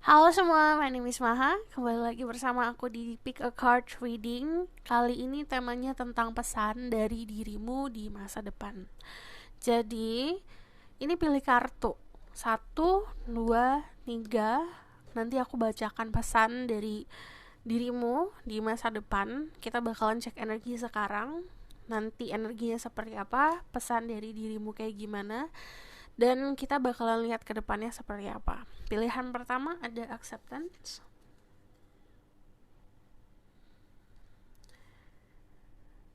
Halo semua, my name is Maha. Kembali lagi bersama aku di Pick a Card Reading. Kali ini temanya tentang pesan dari dirimu di masa depan. Jadi, ini pilih kartu. Satu, dua, tiga. Nanti aku bacakan pesan dari dirimu di masa depan. Kita bakalan cek energi sekarang. Nanti energinya seperti apa, pesan dari dirimu kayak gimana, dan kita bakalan lihat ke depannya seperti apa. Pilihan pertama ada acceptance.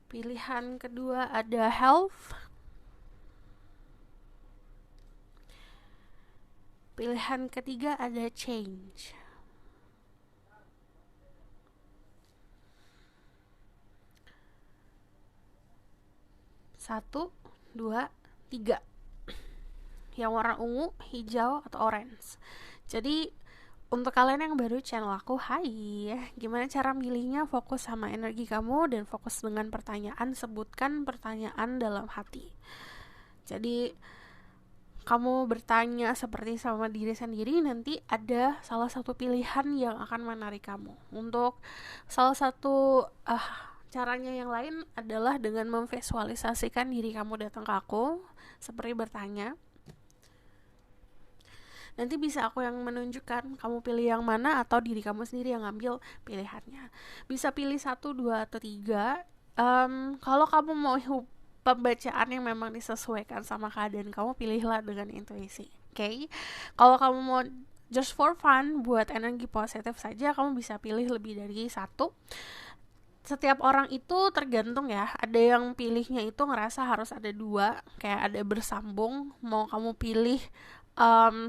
Pilihan kedua ada health. Pilihan ketiga ada change. Satu, dua, tiga. Yang warna ungu, hijau, atau orange. Jadi untuk kalian yang baru channel aku, hai. Gimana cara milihnya? Fokus sama energi kamu dan fokus dengan pertanyaan. Sebutkan pertanyaan dalam hati. Jadi kamu bertanya seperti sama diri sendiri, nanti ada salah satu pilihan yang akan menarik kamu. Untuk salah satu caranya yang lain adalah dengan memvisualisasikan diri kamu datang ke aku, seperti bertanya. Nanti bisa aku yang menunjukkan kamu pilih yang mana, atau diri kamu sendiri yang ngambil pilihannya. Bisa pilih 1, 2, atau 3. Kalau kamu mau pembacaan yang memang disesuaikan sama keadaan kamu, pilihlah dengan intuisi. Oke? Kalau kamu mau just for fun, buat energi positif saja, kamu bisa pilih lebih dari 1. Setiap orang itu tergantung ya. Ada yang pilihnya itu ngerasa harus ada 2, kayak ada bersambung. Mau kamu pilih 1, 2,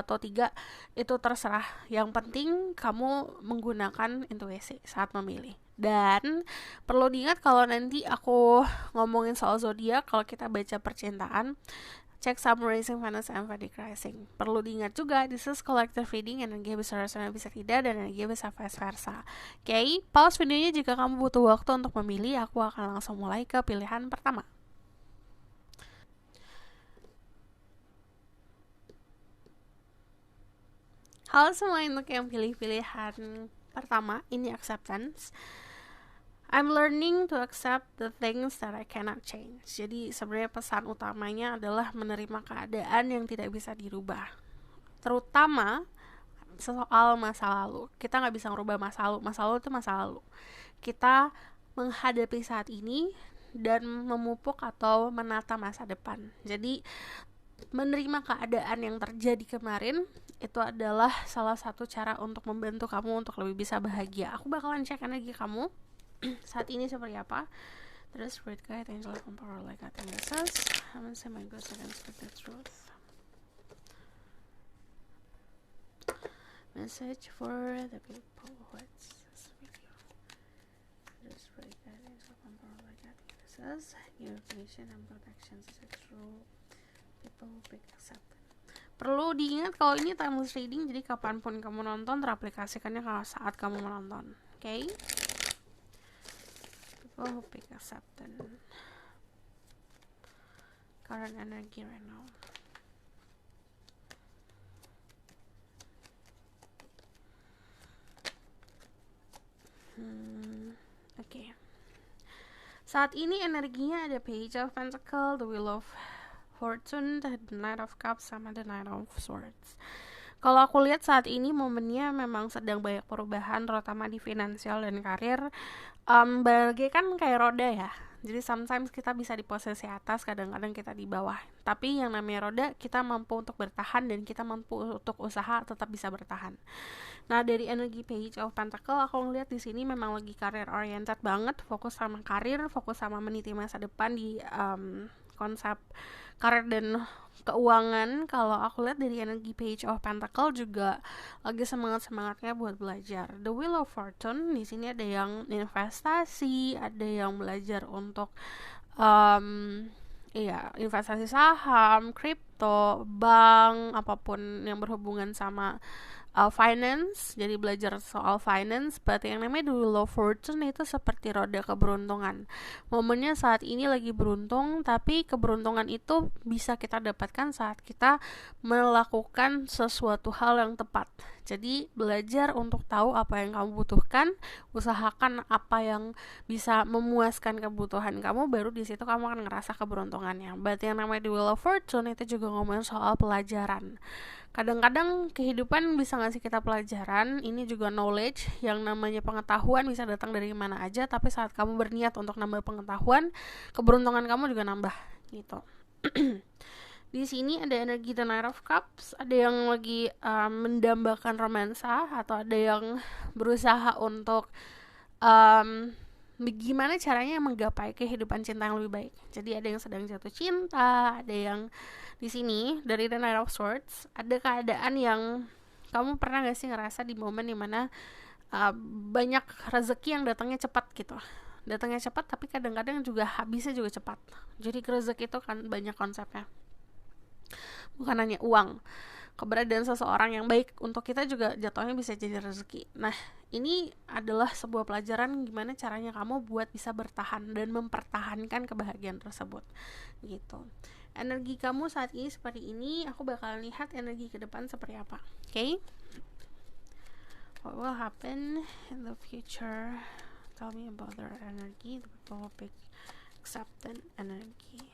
atau 3, itu terserah. Yang penting kamu menggunakan intuisi saat memilih. Dan perlu diingat kalau nanti aku ngomongin soal zodiak, kalau kita baca percintaan, cek Sun Rising, Venus, and Vedic Rising. Perlu diingat juga, this is collective reading, energi bisa resonate bisa tidak, dan energi bisa vice versa. Oke, pause videonya jika kamu butuh waktu untuk memilih. Aku akan langsung mulai ke pilihan pertama. Halo semua, untuk yang pilih pilihan pertama, ini acceptance. I'm learning to accept the things that I cannot change. Jadi sebenarnya pesan utamanya adalah menerima keadaan yang tidak bisa dirubah. Terutama soal masa lalu. Kita nggak bisa merubah masa lalu. Masa lalu itu masa lalu. Kita menghadapi saat ini dan memupuk atau menata masa depan. Jadi menerima keadaan yang terjadi kemarin itu adalah salah satu cara untuk membantu kamu untuk lebih bisa bahagia. Aku bakalan cek energi kamu saat ini seperti apa. Terus spirit guide, angel, emperor, like God, and Jesus. I'm gonna say my ghost and speak the truth. Message for the people. What's this video? Terus spirit guide, angel, emperor, like God, and Jesus. Give information and protections is true. People pick accept. Perlu diingat kalau ini timeless reading, jadi kapanpun kamu nonton teraplikasikannya kalau saat kamu menonton. Oke? People pick acceptance. Current energy right now. Oke. Saat ini energinya ada Page of Pentacles, the Wheel of Fortune, the Knight of Cups, sama the Knight of Swords. Kalau aku lihat saat ini momennya memang sedang banyak perubahan, terutama di finansial dan karir. Bagaikan kayak roda ya. Jadi sometimes kita bisa di posisi atas, kadang-kadang kita di bawah. Tapi yang namanya roda, kita mampu untuk bertahan dan kita mampu untuk usaha tetap bisa bertahan. Nah, dari energi Page of Pentacles, aku ngeliat di sini memang lagi karir oriented banget, fokus sama karir, fokus sama meniti masa depan di konsep karir dan keuangan. Kalau aku lihat dari energi Page of Pentacles juga lagi semangat-semangatnya buat belajar. The Wheel of Fortune, di sini ada yang investasi, ada yang belajar untuk investasi saham, kripto, bank, apapun yang berhubungan sama finance, jadi belajar soal finance. Berarti yang namanya the wheel of fortune itu seperti roda keberuntungan. Momennya saat ini lagi beruntung, tapi keberuntungan itu bisa kita dapatkan saat kita melakukan sesuatu hal yang tepat. Jadi belajar untuk tahu apa yang kamu butuhkan, usahakan apa yang bisa memuaskan kebutuhan kamu, baru di situ kamu akan ngerasa keberuntungannya. Berarti yang namanya the wheel of fortune itu juga ngomongin soal pelajaran. Kadang-kadang kehidupan bisa ngasih kita pelajaran, ini juga knowledge, yang namanya pengetahuan bisa datang dari mana aja, tapi saat kamu berniat untuk nambah pengetahuan, keberuntungan kamu juga nambah, gitu. Di sini ada energi The Knight of Cups, ada yang lagi mendambakan romansa, atau ada yang berusaha untuk gimana caranya menggapai kehidupan cinta yang lebih baik. Jadi ada yang sedang jatuh cinta, ada yang di sini dari The Knight of Swords, ada keadaan yang kamu pernah gak sih ngerasa di momen dimana banyak rezeki yang datangnya cepat gitu. Datangnya cepat tapi kadang-kadang juga habisnya juga cepat. Jadi rezeki itu kan banyak konsepnya. Bukan hanya uang, keberadaan seseorang yang baik untuk kita juga jatuhnya bisa jadi rezeki. Nah, ini adalah sebuah pelajaran gimana caranya kamu buat bisa bertahan dan mempertahankan kebahagiaan tersebut, gitu. Energi kamu saat ini seperti ini, aku bakal lihat energi ke depan seperti apa. Okay? What will happen in the future? Tell me about their energy. The people will pick acceptance energy.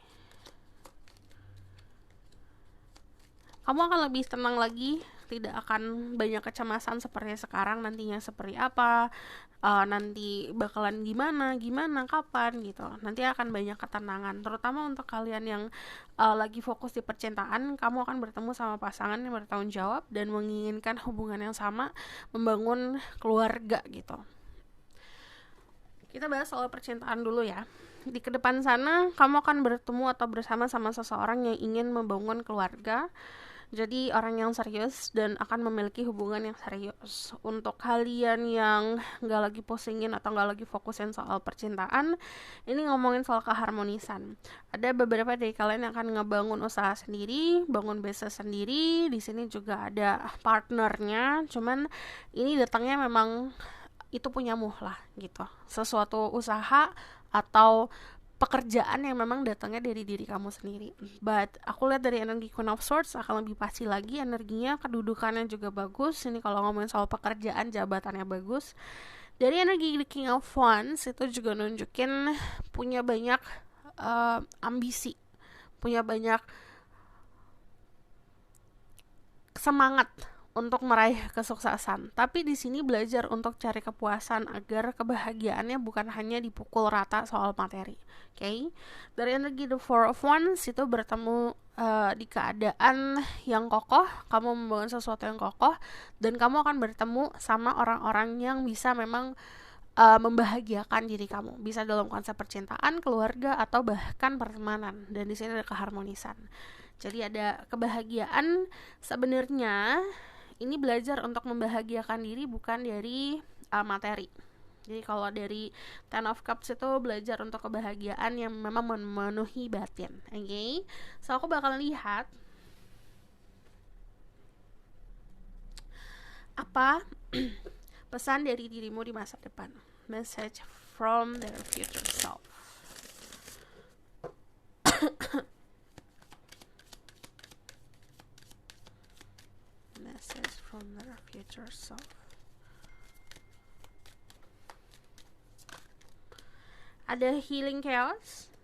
Kamu akan lebih tenang lagi, tidak akan banyak kecemasan seperti sekarang, nantinya seperti apa, nanti bakalan gimana, kapan gitu. Nanti akan banyak ketenangan, terutama untuk kalian yang lagi fokus di percintaan. Kamu akan bertemu sama pasangan yang bertanggung jawab dan menginginkan hubungan yang sama, membangun keluarga gitu. Kita bahas soal percintaan dulu ya. Di kedepan sana, kamu akan bertemu atau bersama sama seseorang yang ingin membangun keluarga. Jadi orang yang serius dan akan memiliki hubungan yang serius. Untuk kalian yang gak lagi pusingin atau gak lagi fokusin soal percintaan, ini ngomongin soal keharmonisan. Ada beberapa dari kalian yang akan ngebangun usaha sendiri, bangun bisnis sendiri. Di sini juga ada partnernya, cuman ini datangnya memang itu punyamu lah gitu. Sesuatu usaha atau pekerjaan yang memang datangnya dari diri kamu sendiri. But aku lihat dari energi Queen of Swords akan lebih pasti lagi energinya, kedudukannya juga bagus. Ini kalau ngomongin soal pekerjaan, jabatannya bagus. Dari energi The King of Wands itu juga nunjukin punya banyak ambisi, punya banyak semangat untuk meraih kesuksesan. Tapi di sini belajar untuk cari kepuasan agar kebahagiaannya bukan hanya dipukul rata soal materi. Okay? Dari energi The Four of Wands itu bertemu di keadaan yang kokoh, kamu membangun sesuatu yang kokoh, dan kamu akan bertemu sama orang-orang yang bisa memang membahagiakan diri kamu. Bisa dalam konsep percintaan, keluarga, atau bahkan pertemanan. Dan di sini ada keharmonisan. Jadi ada kebahagiaan. Sebenarnya ini belajar untuk membahagiakan diri bukan dari materi. Jadi kalau dari Ten of Cups itu belajar untuk kebahagiaan yang memang memenuhi batin. Okay? So aku bakal lihat apa pesan dari dirimu di masa depan. Message from their future self. Message from their future self. Ada healing chaos.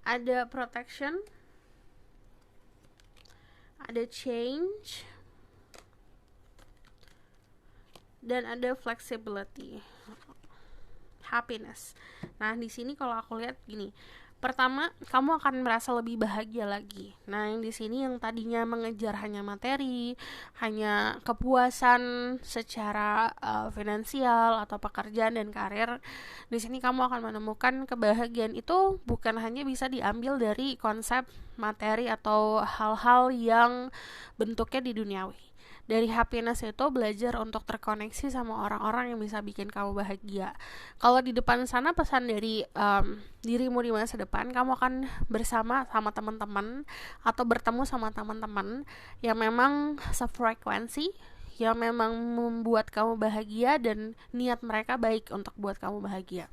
Ada protection. Ada change. Dan ada flexibility. Happiness. Nah, di sini kalau aku lihat gini, pertama, kamu akan merasa lebih bahagia lagi. Nah, yang di sini yang tadinya mengejar hanya materi, hanya kepuasan secara finansial atau pekerjaan dan karir, di sini kamu akan menemukan kebahagiaan itu bukan hanya bisa diambil dari konsep materi atau hal-hal yang bentuknya di duniawi. Dari happiness itu belajar untuk terkoneksi sama orang-orang yang bisa bikin kamu bahagia. Kalau di depan sana pesan dari dirimu di masa depan, kamu akan bersama sama teman-teman atau bertemu sama teman-teman yang memang sefrekuensi, yang memang membuat kamu bahagia dan niat mereka baik untuk buat kamu bahagia.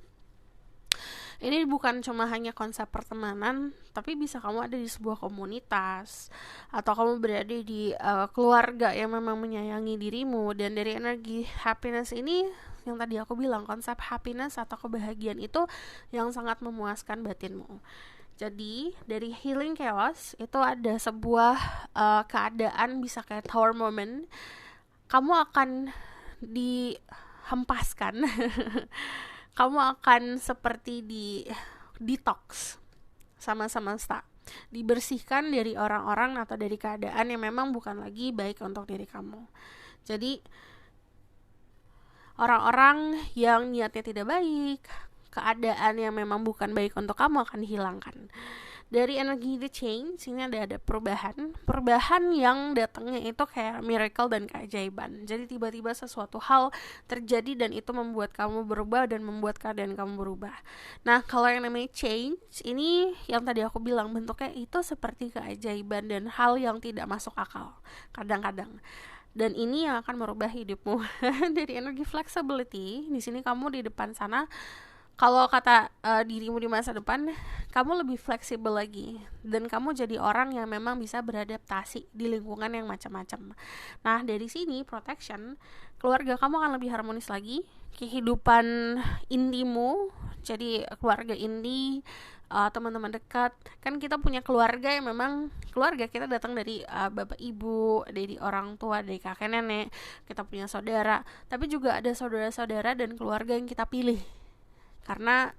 Ini bukan cuma hanya konsep pertemanan, tapi bisa kamu ada di sebuah komunitas atau kamu berada di keluarga yang memang menyayangi dirimu. Dan dari energi happiness ini, yang tadi aku bilang, konsep happiness atau kebahagiaan itu yang sangat memuaskan batinmu. Jadi dari healing chaos itu ada sebuah keadaan, bisa kayak tower moment, kamu akan dihempaskan kamu akan seperti di detox sama semesta, dibersihkan dari orang-orang atau dari keadaan yang memang bukan lagi baik untuk diri kamu. Jadi orang-orang yang niatnya tidak baik, keadaan yang memang bukan baik untuk kamu akan dihilangkan. Dari energi the change ini ada perubahan yang datangnya itu kayak miracle dan keajaiban. Jadi tiba-tiba sesuatu hal terjadi dan itu membuat kamu berubah dan membuat keadaan kamu berubah. Nah, kalau yang namanya change ini yang tadi aku bilang, bentuknya itu seperti keajaiban dan hal yang tidak masuk akal kadang-kadang. Dan ini yang akan merubah hidupmu. Dari energi flexibility, di sini kamu di depan sana, kalau kata dirimu di masa depan, kamu lebih fleksibel lagi dan kamu jadi orang yang memang bisa beradaptasi di lingkungan yang macam-macam. Nah, dari sini protection, keluarga kamu akan lebih harmonis lagi, kehidupan intimu, jadi keluarga inti, teman-teman dekat. Kan kita punya keluarga yang memang keluarga kita datang dari bapak ibu, dari orang tua, dari kakek nenek, kita punya saudara, tapi juga ada saudara-saudara dan keluarga yang kita pilih karena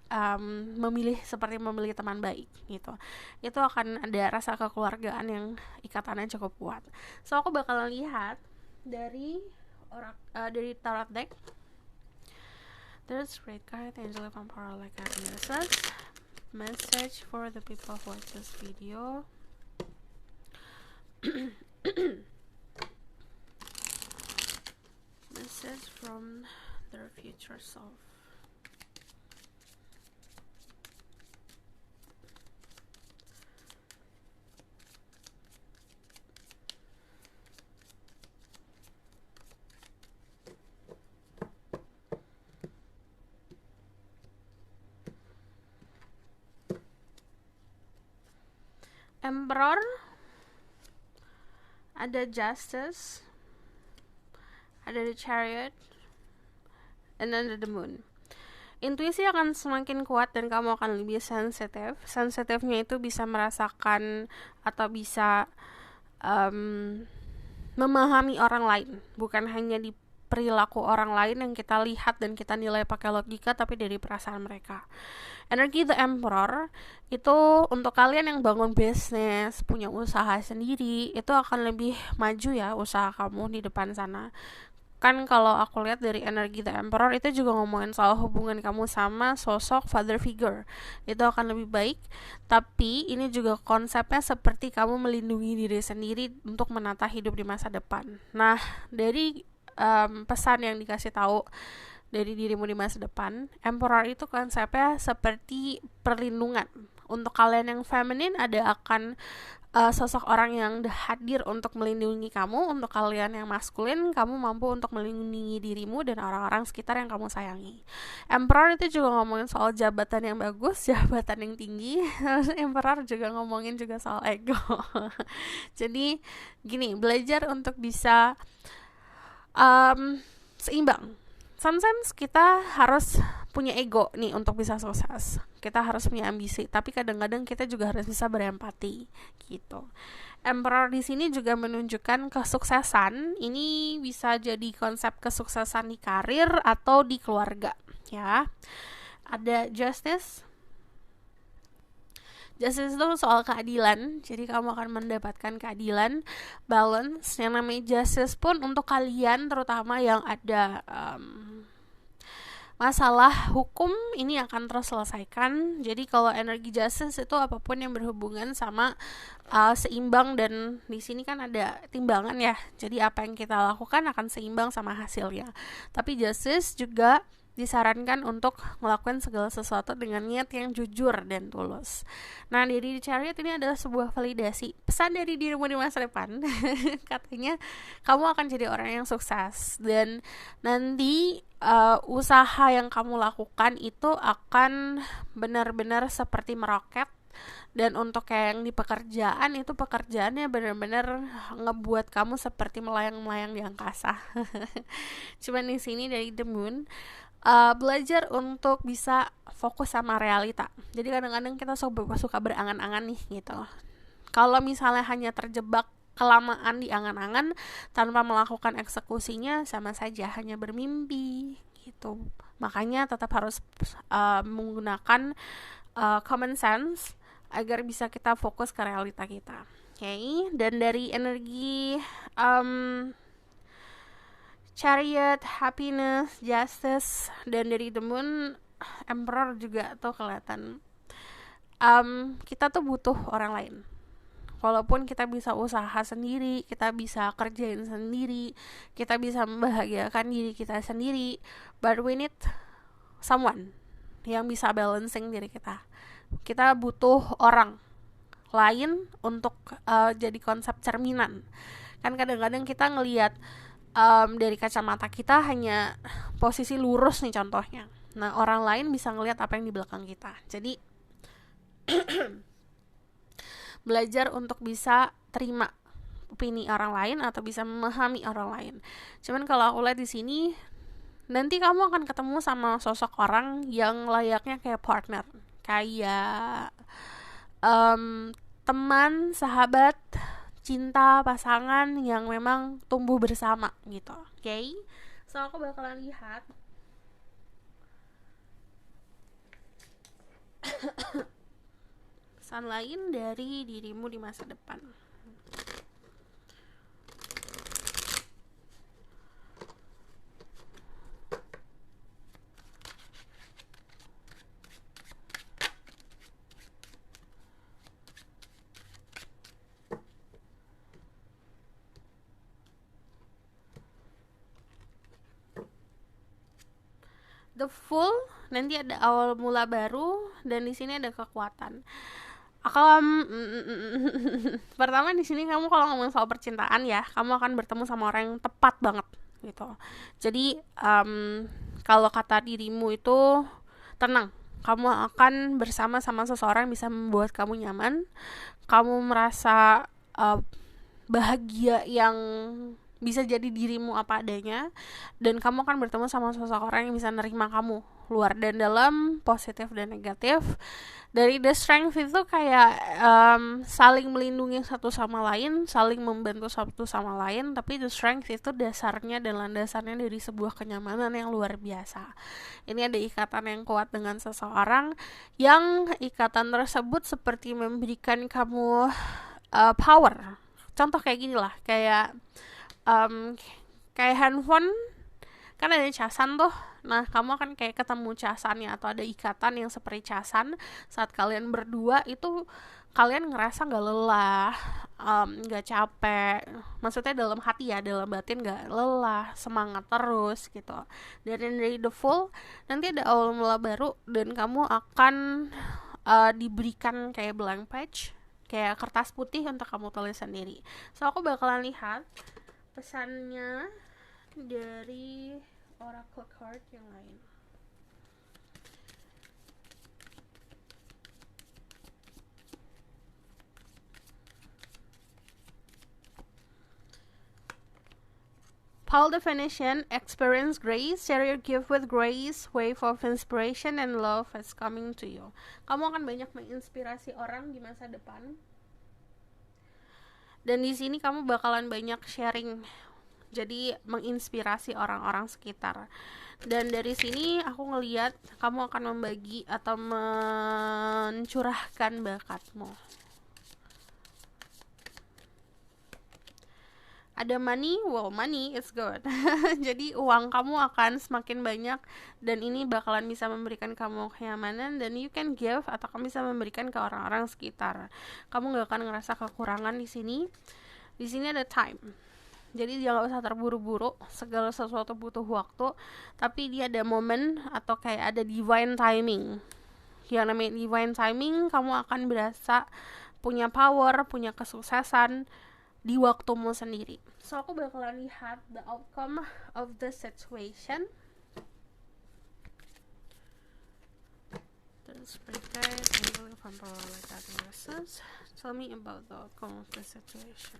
seperti memilih teman baik gitu. Itu akan ada rasa kekeluargaan yang ikatannya cukup kuat. So aku bakal lihat dari tarot deck. There's great card, Angel of Emperor, like message for the people who watch this video. Message from their future self. Emperor, ada Justice, ada the Chariot, and then the Moon. Intuisi akan semakin kuat dan kamu akan lebih sensitif. Sensitifnya itu bisa merasakan atau bisa memahami orang lain, bukan hanya di perilaku orang lain yang kita lihat dan kita nilai pakai logika, tapi dari perasaan mereka. Energi The Emperor itu untuk kalian yang bangun bisnis, punya usaha sendiri, itu akan lebih maju ya usaha kamu di depan sana. Kan kalau aku lihat dari energi The Emperor itu juga ngomongin soal hubungan kamu sama sosok father figure, itu akan lebih baik. Tapi ini juga konsepnya seperti kamu melindungi diri sendiri untuk menata hidup di masa depan. Nah, dari pesan yang dikasih tahu dari dirimu di masa depan, Emperor itu konsepnya seperti perlindungan. Untuk kalian yang feminin ada akan sosok orang yang hadir untuk melindungi kamu. Untuk kalian yang maskulin, kamu mampu untuk melindungi dirimu dan orang-orang sekitar yang kamu sayangi. Emperor itu juga ngomongin soal jabatan yang bagus, jabatan yang tinggi. Emperor juga ngomongin juga soal ego. Jadi gini, belajar untuk bisa seimbang. Sometimes kita harus punya ego nih untuk bisa sukses. Kita harus punya ambisi, tapi kadang-kadang kita juga harus bisa berempati gitu. Emperor di sini juga menunjukkan kesuksesan. Ini bisa jadi konsep kesuksesan di karir atau di keluarga, ya. Ada Justice. Justice itu soal keadilan, jadi kamu akan mendapatkan keadilan, balance. Yang namanya justice pun untuk kalian terutama yang ada masalah hukum ini akan terselesaikan. Jadi kalau energi justice itu apapun yang berhubungan sama seimbang, dan di sini kan ada timbangan ya. Jadi apa yang kita lakukan akan seimbang sama hasilnya. Tapi justice juga disarankan untuk melakukan segala sesuatu dengan niat yang jujur dan tulus. Nah, dari Chariot ini adalah sebuah validasi pesan dari dirimu di masa depan. Katanya kamu akan jadi orang yang sukses, dan nanti usaha yang kamu lakukan itu akan benar-benar seperti meroket. Dan untuk kayak yang di pekerjaan itu, pekerjaannya benar-benar ngebuat kamu seperti melayang-melayang di angkasa. Cuman di sini dari The Moon, belajar untuk bisa fokus sama realita. Jadi kadang-kadang kita suka berangan-angan nih gitu. Kalau misalnya hanya terjebak kelamaan di angan-angan tanpa melakukan eksekusinya, sama saja hanya bermimpi gitu. Makanya tetap harus menggunakan common sense agar bisa kita fokus ke realita kita. Okay? Dan dari energi Chariot, happiness, justice, dan dari The Moon, Emperor juga tuh kelihatan. Kita tuh butuh orang lain. Walaupun kita bisa usaha sendiri, kita bisa kerjain sendiri, kita bisa membahagiakan diri kita sendiri, but we need someone yang bisa balancing diri kita. Kita butuh orang lain untuk jadi konsep cerminan. Kan kadang-kadang kita ngelihat dari kacamata kita hanya posisi lurus nih contohnya. Nah, orang lain bisa ngelihat apa yang di belakang kita. Jadi belajar untuk bisa terima opini orang lain atau bisa memahami orang lain. Cuman kalau aku lihat di sini, nanti kamu akan ketemu sama sosok orang yang layaknya kayak partner, kayak teman, sahabat, cinta, pasangan yang memang tumbuh bersama gitu. Okay? So aku bakalan lihat pesan lain dari dirimu di masa depan. The Fool, nanti ada awal mula baru, dan di sini ada kekuatan. Pertama di sini kamu kalau ngomong soal percintaan ya, kamu akan bertemu sama orang yang tepat banget gitu. Jadi kalau kata dirimu itu tenang, kamu akan bersama sama seseorang yang bisa membuat kamu nyaman, kamu merasa bahagia yang bisa jadi dirimu apa adanya, dan kamu akan bertemu sama sosok orang yang bisa nerima kamu luar dan dalam, positif dan negatif. Dari The Strength itu kayak saling melindungi satu sama lain, saling membantu satu sama lain, tapi The Strength itu dasarnya dan landasannya dari sebuah kenyamanan yang luar biasa. Ini ada ikatan yang kuat dengan seseorang, yang ikatan tersebut seperti memberikan kamu power. Contoh kayak gini lah, kayak handphone kan ada casan tuh. Nah, kamu akan kayak ketemu casannya atau ada ikatan yang seperti casan. Saat kalian berdua itu kalian ngerasa gak lelah, gak capek. Maksudnya dalam hati ya, dalam batin gak lelah, semangat terus gitu. Dan dari The Fool, nanti ada awal mula baru, dan kamu akan diberikan kayak blank page, kayak kertas putih untuk kamu tulis sendiri. So, aku bakalan lihat pesannya dari oracle card yang lain. Paul definition, experience grace, share your gift with grace, wave of inspiration and love is coming to you. Kamu akan banyak menginspirasi orang di masa depan. Dan di sini kamu bakalan banyak sharing, jadi menginspirasi orang-orang sekitar. Dan dari sini aku ngelihat kamu akan membagi atau mencurahkan bakatmu. ada money, well money is good. Jadi uang kamu akan semakin banyak dan ini bakalan bisa memberikan kamu kenyamanan dan you can give atau kamu bisa memberikan ke orang-orang sekitar. Kamu gak akan ngerasa kekurangan di sini. Di sini ada time. Jadi jangan usah terburu-buru, segala sesuatu butuh waktu, tapi dia ada momen atau kayak ada divine timing. Yang namanya divine timing, kamu akan berasa punya power, punya kesuksesan di waktumu sendiri. So aku bakalan lihat the outcome of the situation. Tell me about the outcome of the situation.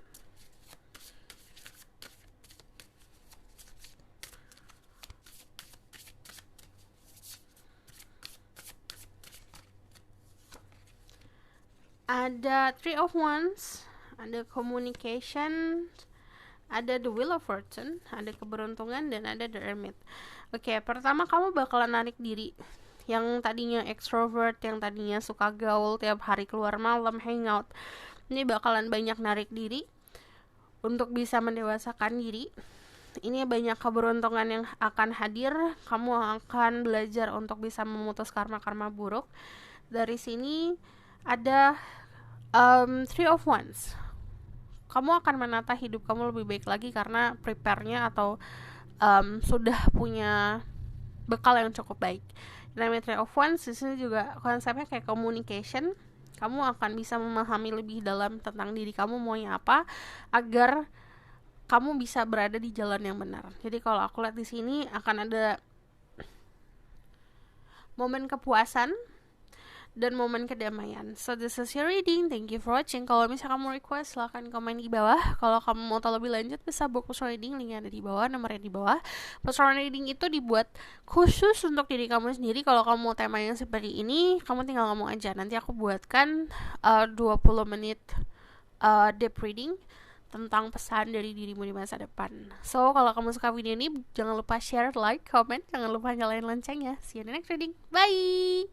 Ada Three of Wands, ada communication, ada the Wheel of Fortune, ada keberuntungan, dan ada the Hermit. Oke, pertama kamu bakalan narik diri. Yang tadinya extrovert, yang tadinya suka gaul, tiap hari keluar malam, hangout, ini bakalan banyak narik diri untuk bisa mendewasakan diri. Ini banyak keberuntungan yang akan hadir. Kamu akan belajar untuk bisa memutus karma-karma buruk. Dari sini ada Three of Wands. Kamu akan menata hidup kamu lebih baik lagi karena prepare-nya atau sudah punya bekal yang cukup baik. Namanya Three of Wands di sini juga konsepnya kayak communication. Kamu akan bisa memahami lebih dalam tentang diri kamu maunya apa agar kamu bisa berada di jalan yang benar. Jadi kalau aku lihat di sini akan ada momen kepuasan dan momen kedamaian. So this is your reading. Thank you for watching. Kalau misalnya kamu request, silahkan komen di bawah. Kalau kamu mau tahu lebih lanjut, bisa book personal reading. Linknya ada di bawah, nomornya di bawah. Personal reading itu dibuat khusus untuk diri kamu sendiri. Kalau kamu mau tema yang seperti ini, kamu tinggal ngomong aja. Nanti aku buatkan 20 menit deep reading tentang pesan dari dirimu di masa depan. So, kalau kamu suka video ini, jangan lupa share, like, comment. Jangan lupa nyalain loncengnya. See you in the next reading. Bye!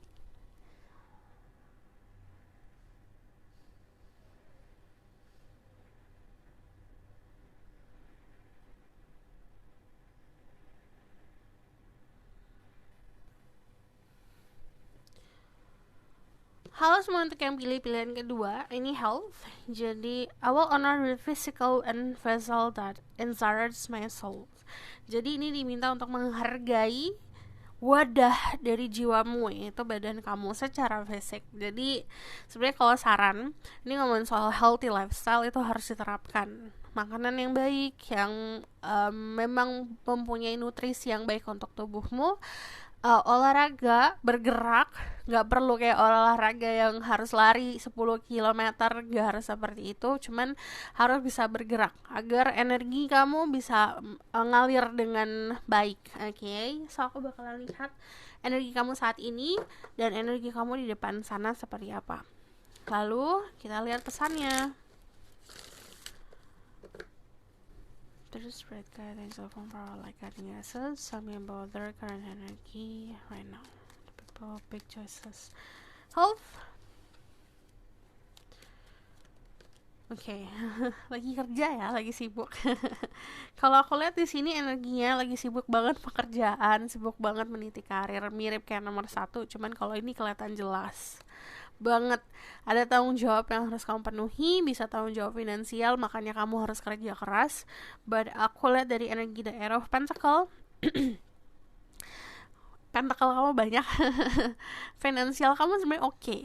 Halo semua, untuk yang pilih pilihan kedua, ini health. Jadi, I will honor the physical and vessel that inspires my soul. Jadi ini diminta untuk menghargai wadah dari jiwamu, yaitu badan kamu secara fisik. Jadi sebenarnya kalau saran, ini ngomongin soal healthy lifestyle itu harus diterapkan. Makanan yang baik, yang memang mempunyai nutrisi yang baik untuk tubuhmu. Olahraga, bergerak, gak perlu kayak olahraga yang harus lari 10 km, gak harus seperti itu, cuman harus bisa bergerak agar energi kamu bisa ngalir dengan baik. Oke, so aku bakalan lihat energi kamu saat ini dan energi kamu di depan sana seperti apa. Lalu kita lihat pesannya. There's red guidance of power like guiding essence. Tell me about their current energy right now. The people of big choices. Health. Oke, lagi kerja ya, lagi sibuk. Kalau aku lihat di sini energinya lagi sibuk banget pekerjaan, sibuk banget meniti karir, mirip kayak nomor 1. Cuman kalau ini kelihatan jelas banget ada tanggung jawab yang harus kamu penuhi, bisa tanggung jawab finansial, makanya kamu harus kerja keras. But aku lihat dari energi the Air of Pentacle, pentacle kamu banyak. Finansial kamu sebenarnya oke,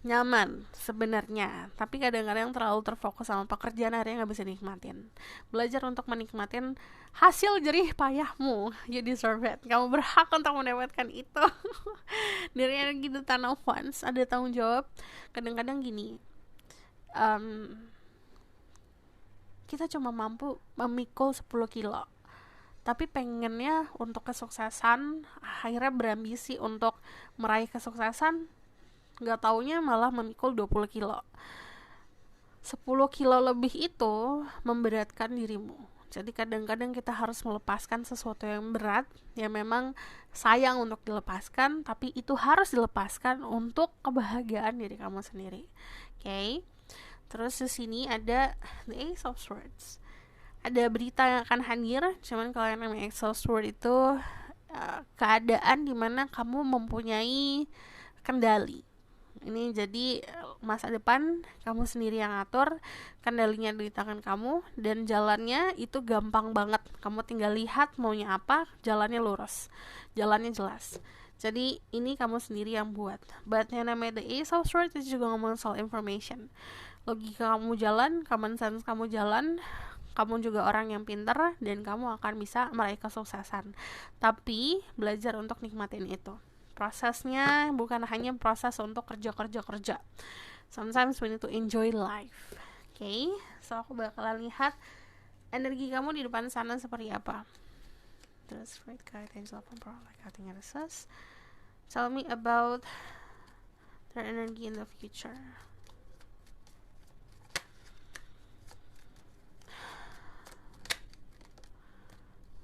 nyaman sebenarnya, tapi kadang-kadang terlalu terfokus sama pekerjaan akhirnya gak bisa nikmatin. Belajar untuk menikmatin hasil jerih payahmu. You deserve it. Kamu berhak untuk mendapatkan itu. Dari energi the Ten of Wands, ada tanggung jawab. Kadang-kadang gini, kita cuma mampu memikul 10 kilo, tapi pengennya untuk kesuksesan, akhirnya berambisi untuk meraih kesuksesan, gak taunya malah memikul 20 kilo. 10 kilo lebih itu memberatkan dirimu. Jadi kadang-kadang kita harus melepaskan sesuatu yang berat, yang memang sayang untuk dilepaskan, tapi itu harus dilepaskan untuk kebahagiaan diri kamu sendiri. Oke. Terus di sini ada the Ace of Swords. ada berita yang akan hadir. Cuman kalau yang namanya exhaust word itu keadaan dimana kamu mempunyai kendali. Ini jadi masa depan kamu sendiri yang atur, kendalinya di tangan kamu, dan jalannya itu gampang banget. Kamu tinggal lihat maunya apa, jalannya lurus, jalannya jelas. Jadi ini kamu sendiri yang buat. But yang namanya the Ace of Swords itu juga ngomong soal information. Logika kamu jalan, common sense kamu jalan, kamu juga orang yang pintar, dan kamu akan bisa meraih kesuksesan. Tapi belajar untuk nikmatin itu. Prosesnya bukan hanya proses untuk kerja. Sometimes we need to enjoy life. Okay, so aku bakalan lihat energi kamu di depan sana seperti apa. Terus Spirit Guide, Angel of Emperor, like I think it says, tell me about their energy in the future.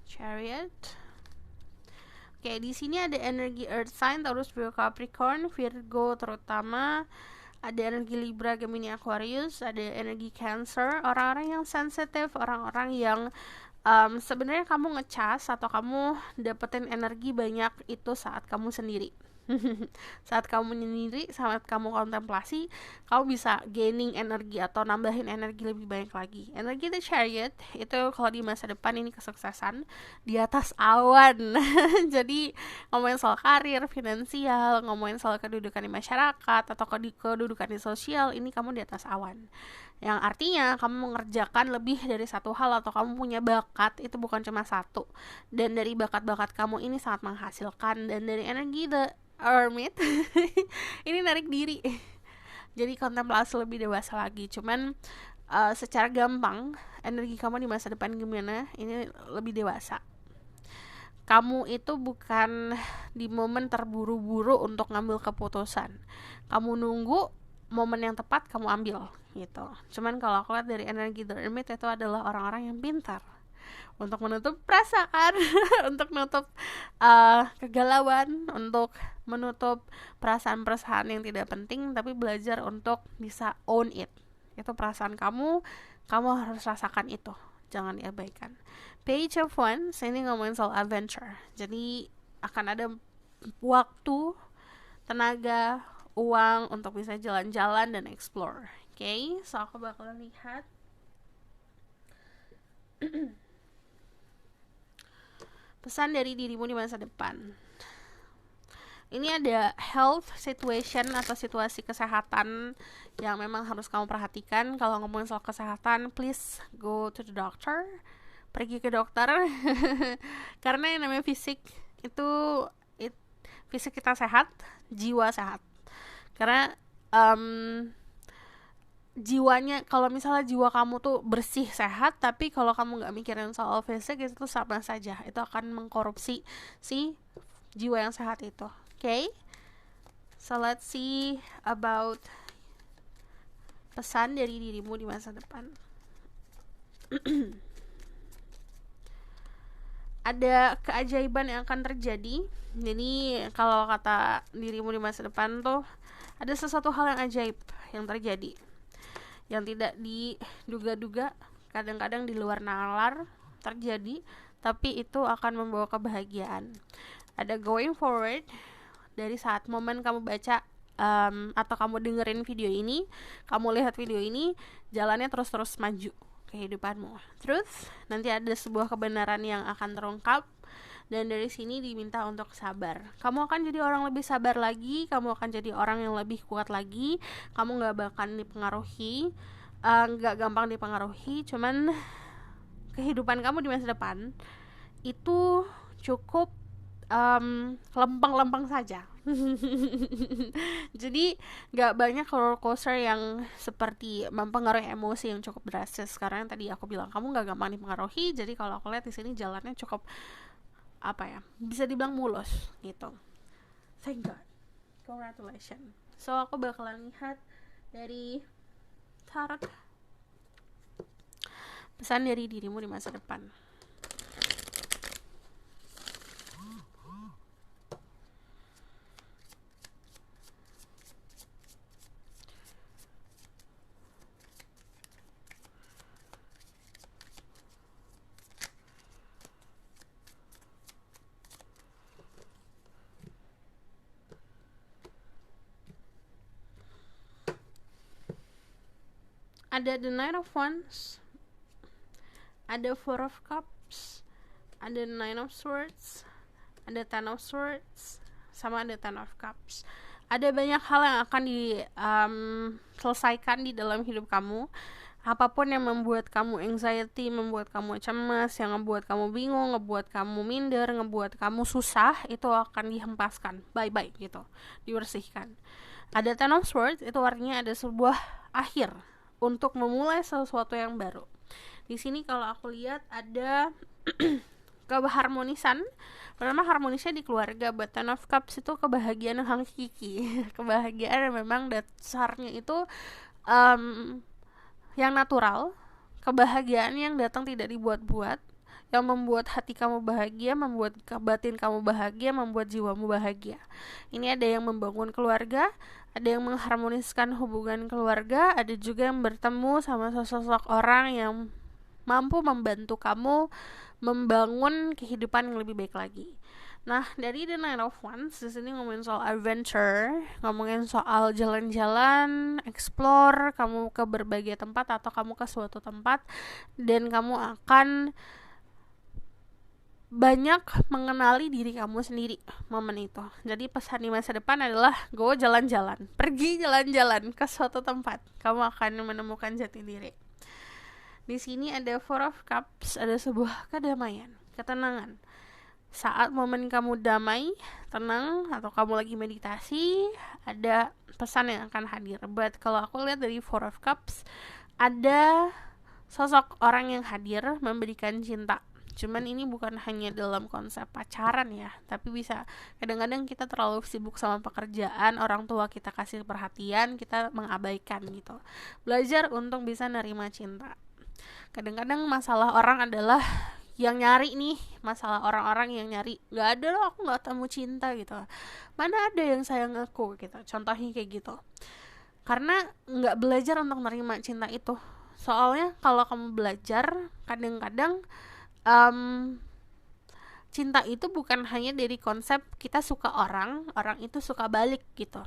Chariot. Oke, di sini ada energi Earth sign, Taurus, Virgo, Capricorn, Virgo terutama, ada energi Libra, Gemini, Aquarius, ada energi Cancer, orang-orang yang sensitif, orang-orang yang sebenarnya kamu ngecas atau kamu dapetin energi banyak itu saat kamu sendiri. Saat kamu menyendiri, saat kamu kontemplasi, kamu bisa gaining energi atau nambahin energi lebih banyak lagi. Energi The Chariot itu kalau di masa depan ini kesuksesan di atas awan. Jadi ngomongin soal karir, finansial, ngomongin soal kedudukan di masyarakat atau kedudukan di sosial, ini kamu di atas awan. Yang artinya kamu mengerjakan lebih dari satu hal atau kamu punya bakat, itu bukan cuma satu. Dan dari bakat-bakat kamu ini sangat menghasilkan. Dan dari energi The Hermit ini narik diri. Jadi kontemplasi lebih dewasa lagi. Cuman secara gampang energi kamu di masa depan gimana, ini lebih dewasa. Kamu itu bukan di momen terburu-buru untuk ngambil keputusan. Kamu nunggu momen yang tepat, kamu ambil gitu. Cuman kalau aku lihat dari energi The Hermit itu adalah orang-orang yang pintar untuk menutup perasaan, untuk menutup kegalauan, untuk menutup perasaan-perasaan yang tidak penting, tapi belajar untuk bisa own it. Itu perasaan kamu harus rasakan itu, jangan diabaikan. Page of Wands ini ngomongin soal adventure. Jadi akan ada waktu, tenaga, uang untuk bisa jalan-jalan dan explore. Okay, so aku bakalan lihat pesan dari dirimu di masa depan. Ini ada health situation atau situasi kesehatan yang memang harus kamu perhatikan. Kalau ngomongin soal kesehatan, please go to the doctor. Pergi ke dokter. Karena yang namanya fisik itu fisik kita sehat, jiwa sehat. Karena jiwanya, kalau misalnya jiwa kamu tuh bersih sehat, tapi kalau kamu nggak mikirin soal fisik, itu tuh sama saja, itu akan mengkorupsi si jiwa yang sehat itu. Okay, so let's see about pesan dari dirimu di masa depan. Ada keajaiban yang akan terjadi. Jadi kalau kata dirimu di masa depan tuh ada sesuatu hal yang ajaib yang terjadi, yang tidak diduga-duga, kadang-kadang di luar nalar terjadi, tapi itu akan membawa kebahagiaan. Ada going forward dari saat momen kamu baca atau kamu dengerin video ini, kamu lihat video ini, jalannya terus-terus maju kehidupanmu. Terus nanti ada sebuah kebenaran yang akan terungkap, dan dari sini diminta untuk sabar. Kamu akan jadi orang lebih sabar lagi, kamu akan jadi orang yang lebih kuat lagi, kamu gak bakal dipengaruhi, gak gampang dipengaruhi. Cuman kehidupan kamu di masa depan itu cukup lempeng-lempeng saja. Jadi gak banyak roller coaster yang seperti mempengaruhi emosi yang cukup drastis. Karena yang tadi aku bilang, kamu gak gampang dipengaruhi. Jadi kalau aku lihat di sini jalannya cukup bisa dibilang mulus gitu. Thank God, congratulations. So aku bakalan lihat dari tarot pesan dari dirimu di masa depan. ada the Knight of Wands, ada Four of Cups, ada Nine of Swords, ada Ten of Swords, sama ada Ten of Cups. Ada banyak hal yang akan diselesaikan di dalam hidup kamu. Apapun yang membuat kamu anxiety, membuat kamu cemas, yang membuat kamu bingung, ngebuat kamu minder, ngebuat kamu susah, itu akan dihempaskan, bye-bye gitu, dibersihkan. Ada Ten of Swords, itu artinya ada sebuah akhir untuk memulai sesuatu yang baru. Di sini kalau aku lihat ada keharmonisan. Pertama, harmonisnya di keluarga. But Ten of Cups itu kebahagiaan yang hakiki. Kebahagiaan yang memang dasarnya itu yang natural. Kebahagiaan yang datang tidak dibuat-buat, yang membuat hati kamu bahagia, membuat batin kamu bahagia, membuat jiwamu bahagia. Ini ada yang membangun keluarga, ada yang mengharmoniskan hubungan keluarga, ada juga yang bertemu sama sosok orang yang mampu membantu kamu membangun kehidupan yang lebih baik lagi. Nah, dari The Nine of Wands, di sini ngomongin soal adventure, ngomongin soal jalan-jalan, explore, kamu ke berbagai tempat atau kamu ke suatu tempat, dan kamu akan banyak mengenali diri kamu sendiri momen itu. Jadi pesan di masa depan adalah go jalan-jalan, pergi jalan-jalan ke suatu tempat, kamu akan menemukan jati diri. Di sini ada Four of Cups, ada sebuah kedamaian, ketenangan. Saat momen kamu damai, tenang, atau kamu lagi meditasi, ada pesan yang akan hadir. But kalau aku lihat dari Four of Cups, ada sosok orang yang hadir memberikan cinta. Cuman ini bukan hanya dalam konsep pacaran ya, tapi bisa kadang-kadang kita terlalu sibuk sama pekerjaan, orang tua kita kasih perhatian, kita mengabaikan gitu. Belajar untuk bisa nerima cinta. Kadang-kadang masalah orang adalah yang nyari nih, masalah orang-orang yang nyari, gak ada loh, aku gak temu cinta gitu, mana ada yang sayang aku gitu, contohnya kayak gitu. Karena gak belajar untuk nerima cinta itu. Soalnya kalau kamu belajar, kadang-kadang cinta itu bukan hanya dari konsep kita suka orang itu suka balik gitu.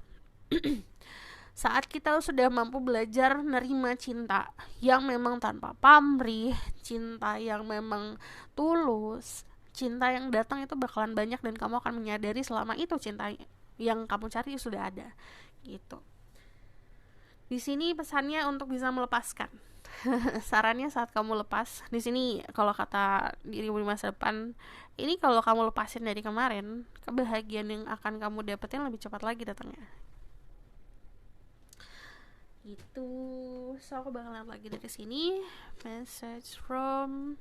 Saat kita sudah mampu belajar nerima cinta yang memang tanpa pamrih, cinta yang memang tulus, cinta yang datang itu bakalan banyak, dan kamu akan menyadari selama itu cinta yang kamu cari sudah ada gitu. Di sini pesannya untuk bisa melepaskan. Sarannya saat kamu lepas, di sini kalau kata dirimu di masa depan, ini kalau kamu lepasin dari kemarin, kebahagiaan yang akan kamu dapetin lebih cepat lagi datangnya. Gitu. So aku bakal lihat lagi dari sini. Message from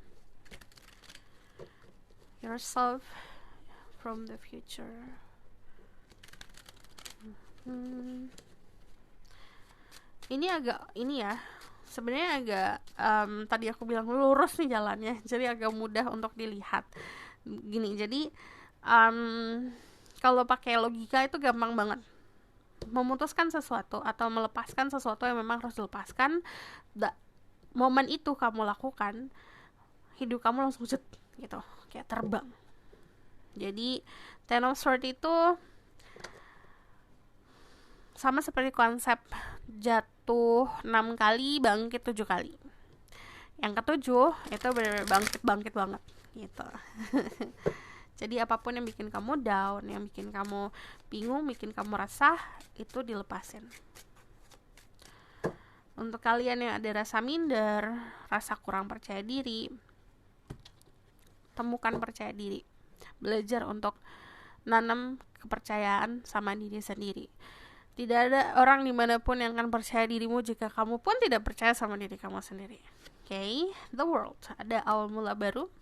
yourself from the future. Ini agak ya. Sebenarnya agak tadi aku bilang lurus nih jalannya, jadi agak mudah untuk dilihat. Gini, jadi kalau pakai logika itu gampang banget. Memutuskan sesuatu atau melepaskan sesuatu yang memang harus dilepaskan, momen itu kamu lakukan, hidup kamu langsung jet gitu, kayak terbang. Jadi Ten of Swords itu sama seperti konsep jatuh 6 kali, bangkit 7 kali. Yang ke-7 itu benar-benar bangkit banget gitu. Jadi apapun yang bikin kamu down, yang bikin kamu bingung, bikin kamu resah, itu dilepasin. Untuk kalian yang ada rasa minder, rasa kurang percaya diri, temukan percaya diri. Belajar untuk nanam kepercayaan sama diri sendiri. Tidak ada orang dimanapun yang akan percaya dirimu jika kamu pun tidak percaya sama diri kamu sendiri. Okay? The World. Ada awal mula baru.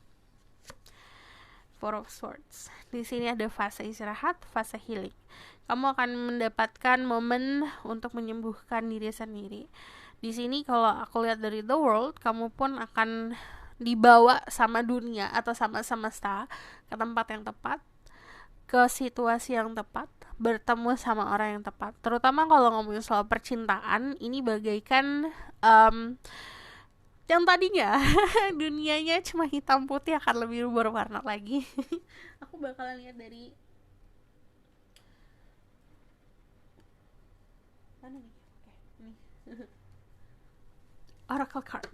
Four of Swords. Di sini ada fase istirahat, fase healing. Kamu akan mendapatkan momen untuk menyembuhkan diri sendiri. Di sini kalau aku lihat dari The World, kamu pun akan dibawa sama dunia atau sama semesta ke tempat yang tepat, ke situasi yang tepat, bertemu sama orang yang tepat. Terutama kalau ngomongin soal percintaan, ini bagaikan yang tadinya dunianya cuma hitam putih akan lebih berwarna lagi. Aku bakalan lihat dari mana nih? Oke, ini. Oracle card.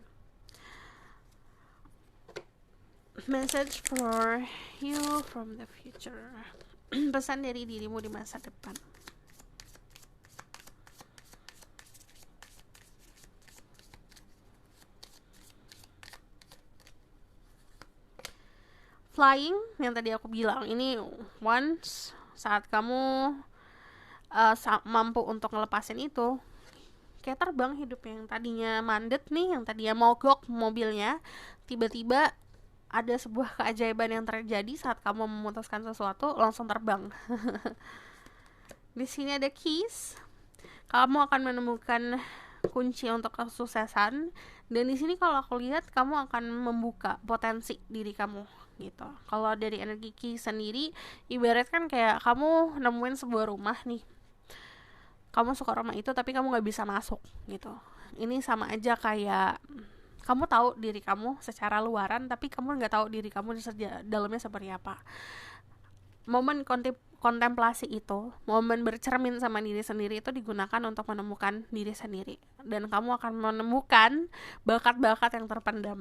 Message for you from the future. Pesan dari dirimu di masa depan. Flying, yang tadi aku bilang, ini once saat kamu mampu untuk ngelepasin itu, kayak terbang hidup. Yang tadinya mandet nih, yang tadinya mogok mobilnya, tiba-tiba ada sebuah keajaiban yang terjadi saat kamu memutuskan sesuatu, langsung terbang. Di sini ada keys. Kamu akan menemukan kunci untuk kesuksesan, dan di sini kalau aku lihat kamu akan membuka potensi diri kamu gitu. Kalau dari energi Ki sendiri, ibaratkan kayak kamu nemuin sebuah rumah nih, kamu suka rumah itu tapi kamu nggak bisa masuk gitu. Ini sama aja kayak kamu tahu diri kamu secara luaran, tapi kamu nggak tahu diri kamu di dalamnya seperti apa. Momen kontemplasi itu, momen bercermin sama diri sendiri itu digunakan untuk menemukan diri sendiri, dan kamu akan menemukan bakat-bakat yang terpendam.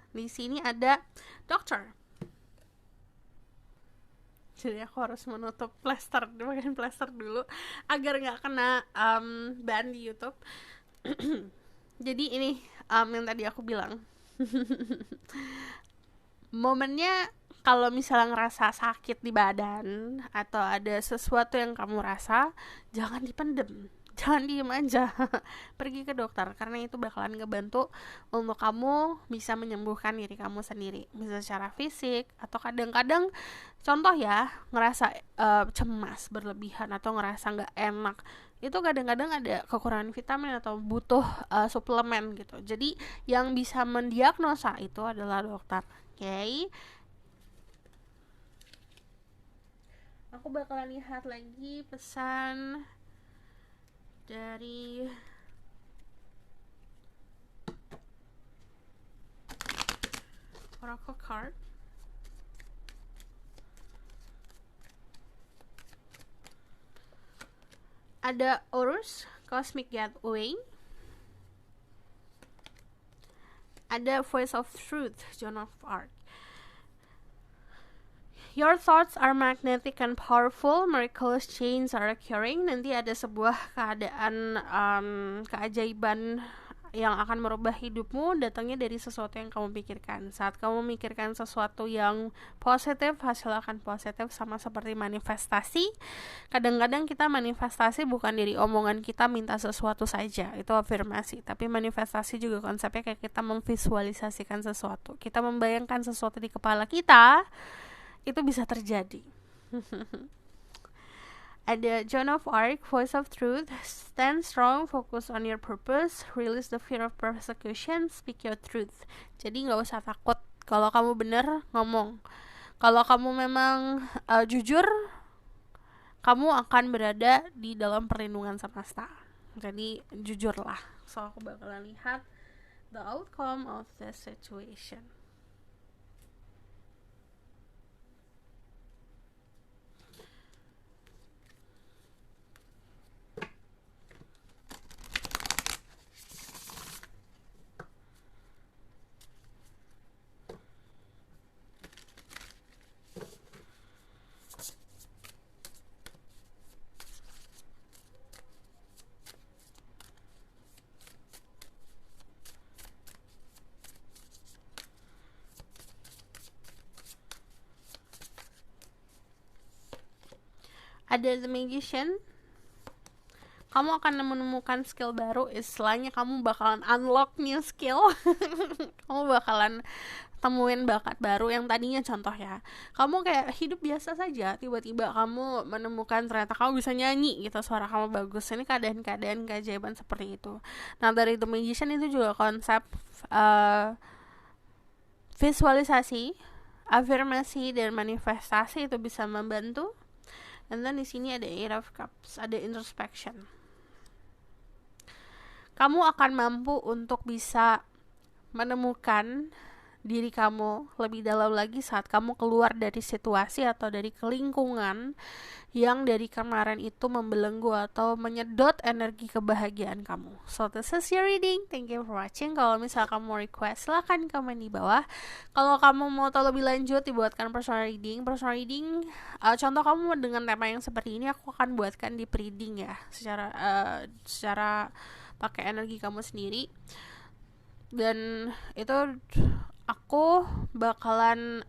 Di sini ada dokter. Jadi aku harus menutup plester dulu agar nggak kena ban di YouTube. Jadi ini yang tadi aku bilang. Momennya kalau misalnya ngerasa sakit di badan atau ada sesuatu yang kamu rasa, jangan dipendem, jangan diem aja. Pergi ke dokter, karena itu bakalan ngebantu untuk kamu bisa menyembuhkan diri kamu sendiri, bisa secara fisik atau kadang-kadang, contoh ya, ngerasa cemas berlebihan atau ngerasa nggak enak, itu kadang-kadang ada kekurangan vitamin atau butuh suplemen gitu. Jadi yang bisa mendiagnosa itu adalah dokter. Okay. Aku bakalan lihat lagi pesan dari Oracle card. Ada Horus, Cosmic Gateway. Ada Voice of Truth, Joan of Arc. Your thoughts are magnetic and powerful. Miraculous changes are occurring. Nanti ada sebuah keadaan keajaiban yang akan merubah hidupmu, datangnya dari sesuatu yang kamu pikirkan. Saat kamu memikirkan sesuatu yang positif, hasil akan positif, sama seperti manifestasi. Kadang-kadang kita manifestasi bukan dari omongan kita minta sesuatu saja, itu afirmasi. Tapi manifestasi juga konsepnya kayak kita memvisualisasikan sesuatu. Kita membayangkan sesuatu di kepala kita, itu bisa terjadi. Ada Joan of Arc, Voice of Truth. Stand strong, focus on your purpose, release the fear of persecution, speak your truth. Jadi gak usah takut. Kalau kamu bener, ngomong. Kalau kamu memang jujur, kamu akan berada di dalam perlindungan semesta. Jadi jujurlah. So aku bakalan lihat the outcome of the situation. Ada The Magician. Kamu akan menemukan skill baru, istilahnya kamu bakalan unlock new skill. Kamu bakalan temuin bakat baru yang tadinya, contoh ya, kamu kayak hidup biasa saja, tiba-tiba kamu menemukan ternyata kamu bisa nyanyi gitu, suara kamu bagus. Ini keadaan-keadaan keajaiban seperti itu. Nah, dari The Magician itu juga konsep visualisasi, afirmasi, dan manifestasi itu bisa membantu. And then di sini ada Eight of Cups, ada introspection. Kamu akan mampu untuk bisa menemukan diri kamu lebih dalam lagi saat kamu keluar dari situasi atau dari lingkungan yang dari kemarin itu membelenggu atau menyedot energi kebahagiaan kamu. So this is your reading. Thank you for watching. Kalau misal kamu mau request, silahkan komen di bawah. Kalau kamu mau tahu lebih lanjut dibuatkan personal reading, contoh kamu dengan tema yang seperti ini aku akan buatkan di reading ya, secara pakai energi kamu sendiri. Dan itu aku bakalan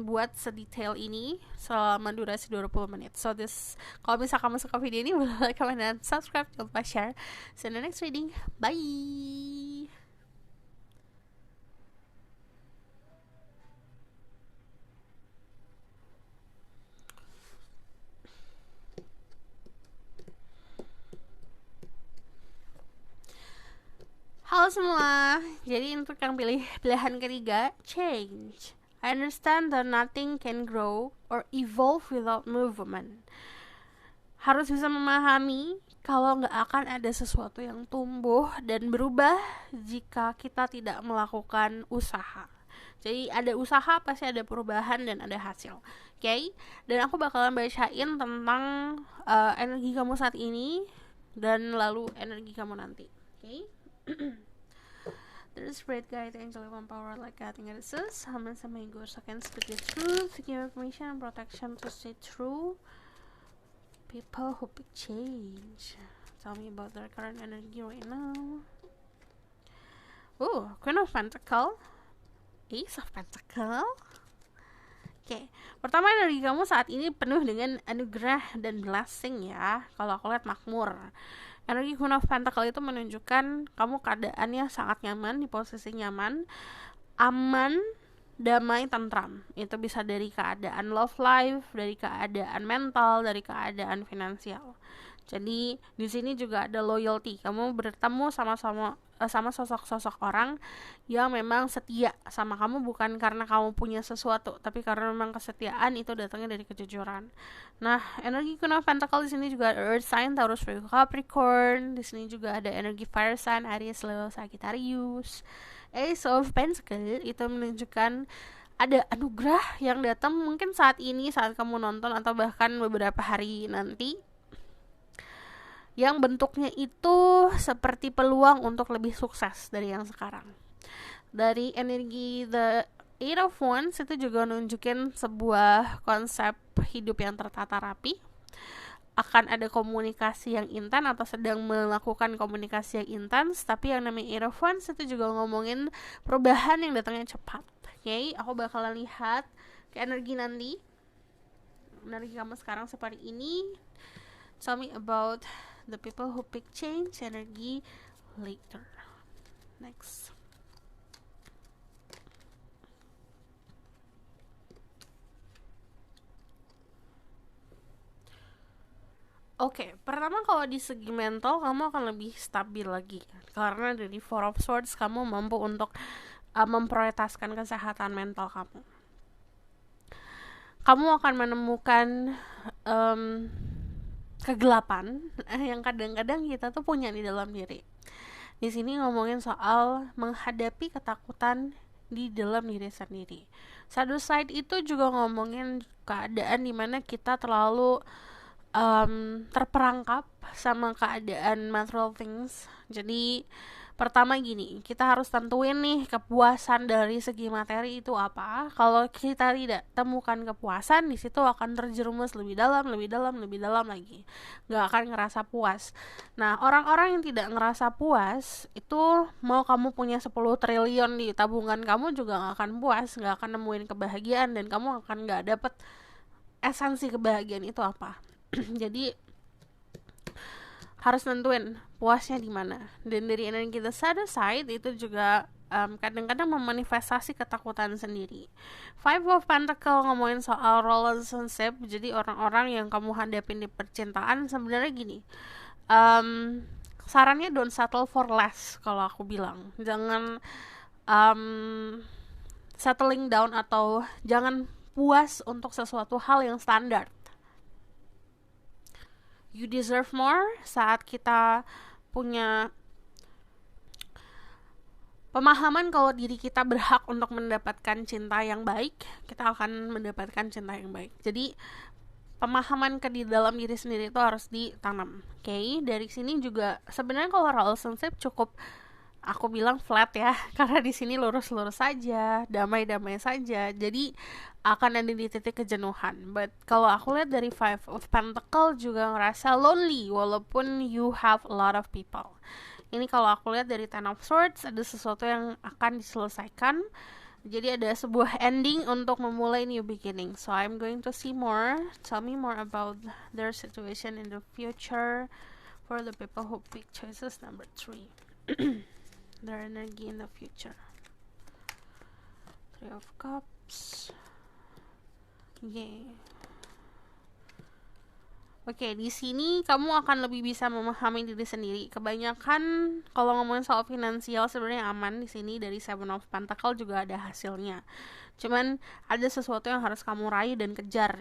buat sedetail ini selama durasi 20 menit. So kalau misal kamu suka video ini, boleh like, comment, dan subscribe. Jangan lupa share. See you in the next reading. Bye. Halo semua, jadi untuk yang pilihan ketiga, change. I understand that nothing can grow or evolve without movement. Harus bisa memahami kalau nggak akan ada sesuatu yang tumbuh dan berubah jika kita tidak melakukan usaha. Jadi ada usaha pasti ada perubahan dan ada hasil. Okay? Dan aku bakalan bacain tentang energi kamu saat ini dan lalu energi kamu nanti. Okay? The spirit guide angel of power like guiding us. Summon some ghosts so can speak the truth, give information and protection to stay true. People who pick change. Tell me about their current energy right now. Queen of Pentacle, Ace of Pentacle. Oke, pertama energi kamu saat ini penuh dengan anugerah dan blessing ya. Kalau aku lihat makmur. Energi Queen of Pentacle itu menunjukkan kamu keadaannya sangat nyaman, di posisi nyaman, aman, damai, tentram. Itu bisa dari keadaan love life, dari keadaan mental, dari keadaan finansial. Jadi di sini juga ada loyalty. Kamu bertemu sama sosok-sosok orang yang memang setia sama kamu, bukan karena kamu punya sesuatu, tapi karena memang kesetiaan itu datangnya dari kejujuran. Nah, energi Queen of Pentacle di sini juga ada Earth sign, Taurus, Virgo, Capricorn. Di sini juga ada energi Fire sign, Aries, Leo, Sagittarius. Ace of Pentacle itu menunjukkan ada anugerah yang datang mungkin saat ini, saat kamu nonton, atau bahkan beberapa hari nanti, yang bentuknya itu seperti peluang untuk lebih sukses dari yang sekarang. Dari energi The Eight of Wands itu juga nunjukin sebuah konsep hidup yang tertata rapi. Akan ada komunikasi yang intens atau sedang melakukan komunikasi yang intens. Tapi yang namanya Eight of Wands itu juga ngomongin perubahan yang datangnya cepat. Oke, aku bakalan lihat ke energi nanti. Energi kamu sekarang seperti ini. Tell me about the people who pick change energy later. Next. Oke, pertama kalau di segi mental kamu akan lebih stabil lagi karena dari Four of Swords kamu mampu untuk memprioritaskan kesehatan mental kamu. Kamu akan menemukan kegelapan yang kadang-kadang kita tuh punya di dalam diri. Di sini ngomongin soal menghadapi ketakutan di dalam diri sendiri. Shadow side itu juga ngomongin keadaan dimana kita terlalu terperangkap sama keadaan material things. Jadi pertama gini, kita harus tentuin nih kepuasan dari segi materi itu apa. Kalau kita tidak temukan kepuasan, di situ akan terjerumus lebih dalam lagi. Gak akan ngerasa puas. Nah, orang-orang yang tidak ngerasa puas itu mau kamu punya 10 triliun di tabungan kamu juga gak akan puas, gak akan nemuin kebahagiaan, dan kamu akan gak dapet esensi kebahagiaan itu apa. Jadi harus nentuin puasnya di mana. Dan dari energi the shadow side itu juga kadang-kadang memanifestasi ketakutan sendiri. Five of Pentacle ngomongin soal relationship. Jadi orang-orang yang kamu hadapin di percintaan sebenarnya gini. Sarannya don't settle for less kalau aku bilang. Jangan settling down atau jangan puas untuk sesuatu hal yang standar. You deserve more. Saat kita punya pemahaman kalau diri kita berhak untuk mendapatkan cinta yang baik, kita akan mendapatkan cinta yang baik. Jadi pemahaman ke di dalam diri sendiri itu harus ditanam. Oke, dari sini juga sebenarnya kalau relationship cukup aku bilang flat ya, karena di sini lurus-lurus saja, damai-damai saja. Jadi akan ada di titik kejenuhan. But kalau aku lihat dari Five of Pentacles juga ngerasa lonely walaupun you have a lot of people. Ini kalau aku lihat dari Ten of Swords, ada sesuatu yang akan diselesaikan. Jadi ada sebuah ending untuk memulai new beginning. So I'm going to see more. Tell me more about their situation in the future for the people who pick choices number 3. Their energy in the future. Three of Cups. Yay. Oke, di sini kamu akan lebih bisa memahami diri sendiri. Kebanyakan kalau ngomongin soal finansial sebenarnya aman di sini, dari Seven of Pentacles juga ada hasilnya. Cuman ada sesuatu yang harus kamu raih dan kejar,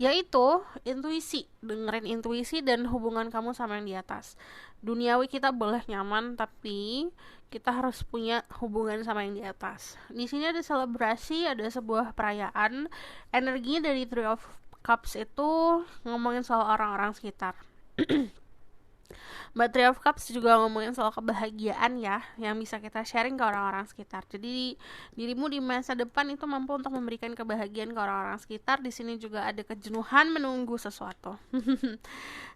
yaitu intuisi. Dengerin intuisi dan hubungan kamu sama yang di atas. Duniawi kita boleh nyaman, tapi kita harus punya hubungan sama yang di atas. Di sini ada selebrasi, ada sebuah perayaan. Energinya dari Three of Cups itu ngomongin soal orang-orang sekitar. But Three of Cups juga ngomongin soal kebahagiaan ya, yang bisa kita sharing ke orang-orang sekitar. Jadi dirimu di masa depan itu mampu untuk memberikan kebahagiaan ke orang-orang sekitar. Di sini juga ada kejenuhan menunggu sesuatu.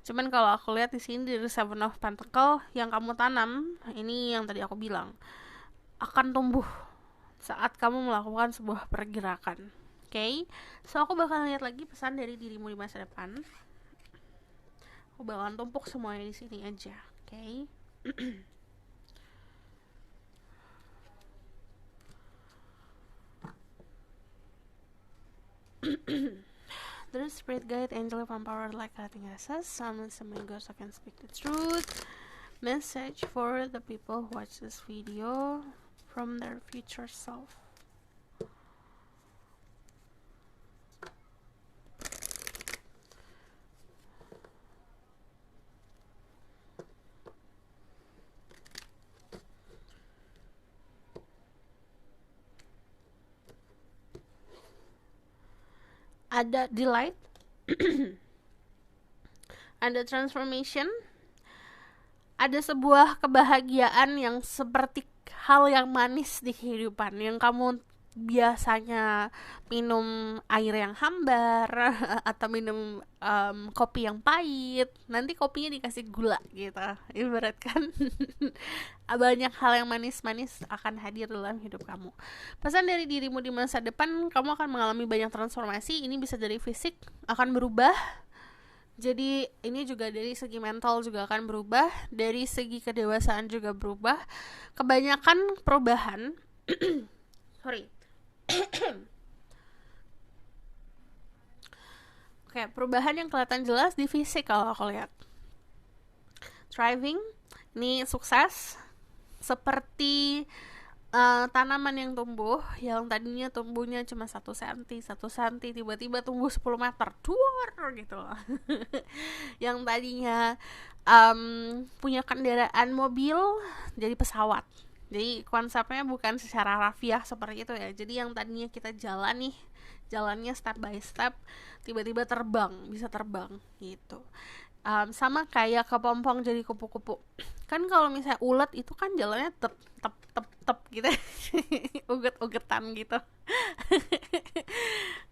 Cuman kalau aku lihat di sini dari Seven of Pentacles yang kamu tanam, ini yang tadi aku bilang, akan tumbuh saat kamu melakukan sebuah pergerakan. Oke, so aku bakal lihat lagi pesan dari dirimu di masa depan. Aku bakalan tumpuk semuanya di sini aja, oke? The spirit guide, angel of empowered like nothing else. Summon ghosts who can speak the truth. Message for the people who watch this video from their future self. Ada delight, ada transformation, ada sebuah kebahagiaan yang seperti hal yang manis di kehidupan, yang kamu biasanya minum air yang hambar atau minum kopi yang pahit, nanti kopinya dikasih gula gitu, ibaratkan. Banyak hal yang manis-manis akan hadir dalam hidup kamu. Pesan dari dirimu di masa depan, kamu akan mengalami banyak transformasi. Ini bisa dari fisik akan berubah, jadi ini juga dari segi mental juga akan berubah, dari segi kedewasaan juga berubah. Kebanyakan perubahan sorry Oke, perubahan yang kelihatan jelas di fisik kalau aku lihat. Thriving, ini sukses, seperti tanaman yang tumbuh, yang tadinya tumbuhnya cuma 1 cm, tiba-tiba tumbuh 10 meter, duar gitu. Yang tadinya punya kendaraan mobil jadi pesawat. Jadi konsepnya bukan secara rafiah seperti itu ya. Jadi yang tadinya kita jalan nih, jalannya step by step, tiba-tiba bisa terbang gitu. Sama kayak kepompong jadi kupu-kupu. Kan kalau misalnya ulet itu kan jalannya tep gitu. Uget-ugetan gitu.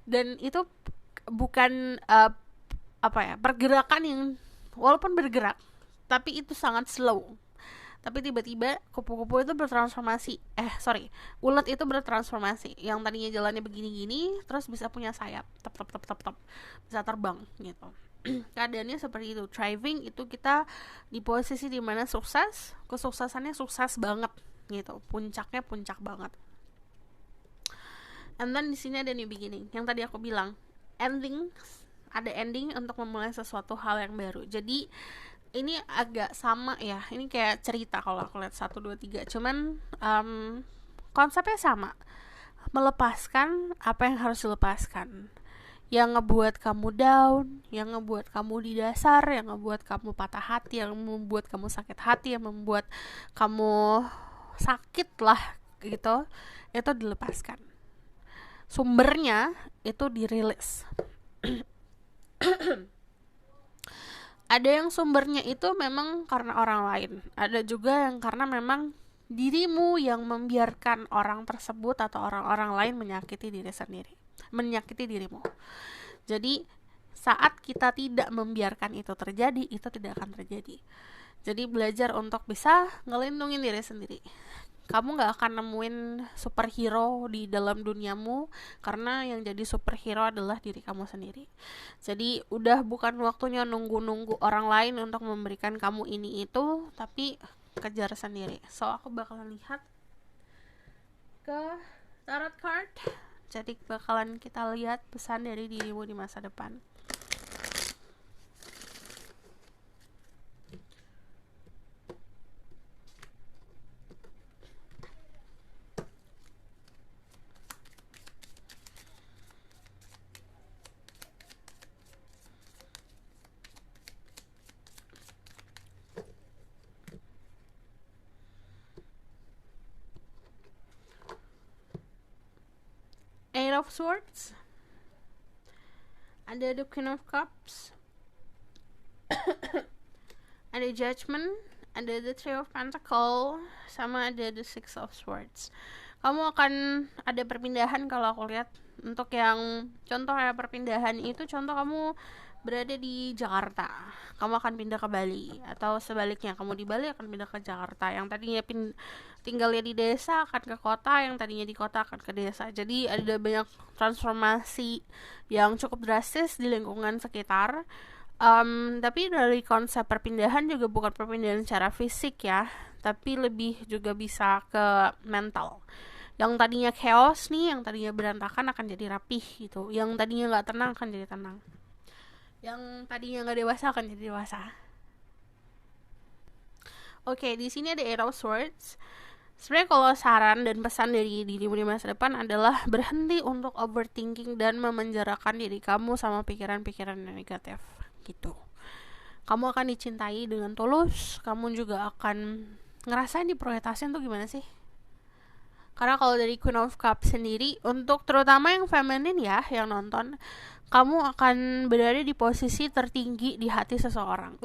Dan itu bukan pergerakan yang walaupun bergerak, tapi itu sangat slow. Tapi tiba-tiba kupu-kupu itu bertransformasi. Ulet itu bertransformasi. Yang tadinya jalannya begini-gini, terus bisa punya sayap, tep, bisa terbang gitu. Keadaannya seperti itu. Thriving itu kita di posisi dimana sukses, kesuksesannya sukses banget gitu. Puncaknya puncak banget. And then di sini ada new beginning. Yang tadi aku bilang, ada ending untuk memulai sesuatu hal yang baru. Jadi ini agak sama ya, ini kayak cerita kalau aku lihat 1, 2, 3. Cuman konsepnya sama, melepaskan apa yang harus dilepaskan, yang ngebuat kamu down, yang ngebuat kamu di dasar, yang ngebuat kamu patah hati, yang membuat kamu sakit hati, yang membuat kamu sakit lah gitu, itu dilepaskan. Sumbernya itu dirilis. Ada yang sumbernya itu memang karena orang lain, ada juga yang karena memang dirimu yang membiarkan orang tersebut atau orang-orang lain menyakiti diri sendiri, menyakiti dirimu. Jadi saat kita tidak membiarkan itu terjadi, itu tidak akan terjadi. Jadi belajar untuk bisa ngelindungin diri sendiri. Kamu gak akan nemuin superhero di dalam duniamu, karena yang jadi superhero adalah diri kamu sendiri. Jadi udah bukan waktunya nunggu-nunggu orang lain untuk memberikan kamu ini itu, tapi kejar sendiri. So aku bakalan lihat ke tarot card. Jadi bakalan kita lihat pesan dari dirimu di masa depan. Eight of Swords, ada the Queen of Cups, ada Judgment, ada the Three of Pentacles, sama ada the Six of Swords. Kamu akan ada perpindahan kalau aku lihat. Untuk yang contoh kayak perpindahan itu, contoh kamu berada di Jakarta, kamu akan pindah ke Bali, atau sebaliknya kamu di Bali akan pindah ke Jakarta. Yang tadinya tinggalnya di desa akan ke kota, yang tadinya di kota akan ke desa. Jadi ada banyak transformasi yang cukup drastis di lingkungan sekitar. Tapi dari konsep perpindahan juga bukan perpindahan secara fisik ya, tapi lebih juga bisa ke mental. Yang tadinya chaos nih, yang tadinya berantakan akan jadi rapih gitu. Yang tadinya nggak tenang akan jadi tenang. Yang tadinya nggak dewasa akan jadi dewasa. Oke, di sini ada Eight of Swords. Sebenarnya kalau saran dan pesan dari dirimu di masa depan adalah berhenti untuk overthinking dan memenjarakan diri kamu sama pikiran-pikiran yang negatif gitu. Kamu akan dicintai dengan tulus, kamu juga akan ngerasain diprioritasin tuh gimana sih. Karena kalau dari Queen of Cups sendiri, untuk terutama yang feminine ya, yang nonton, kamu akan berada di posisi tertinggi di hati seseorang.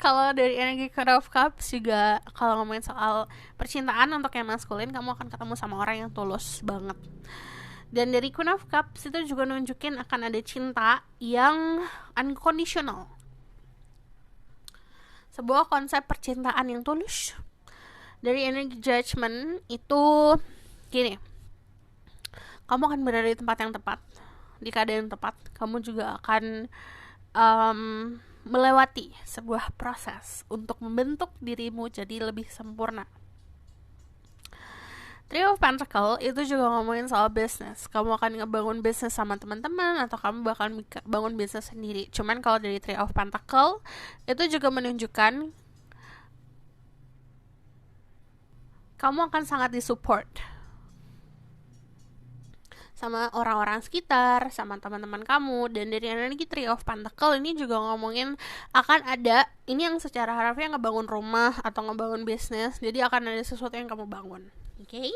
Kalau dari energi Queen of Cups juga, kalau ngomongin soal percintaan untuk yang maskulin, kamu akan ketemu sama orang yang tulus banget. Dan dari Queen of Cups itu juga nunjukin akan ada cinta yang unconditional. Sebuah konsep percintaan yang tulus. Dari energi Judgment itu gini, kamu akan berada di tempat yang tepat, di keadaan yang tepat. Kamu juga akan melewati sebuah proses untuk membentuk dirimu jadi lebih sempurna. Three of Pentacles itu juga ngomongin soal bisnis. Kamu akan ngebangun bisnis sama teman-teman, atau kamu bakal bangun bisnis sendiri. Cuman kalau dari Three of Pentacles itu juga menunjukkan kamu akan sangat disupport sama orang-orang sekitar, sama teman-teman kamu. Dan dari energi Three of Pentacles ini juga ngomongin akan ada, ini yang secara harfiah ngebangun rumah atau ngebangun bisnis. Jadi akan ada sesuatu yang kamu bangun. Oke.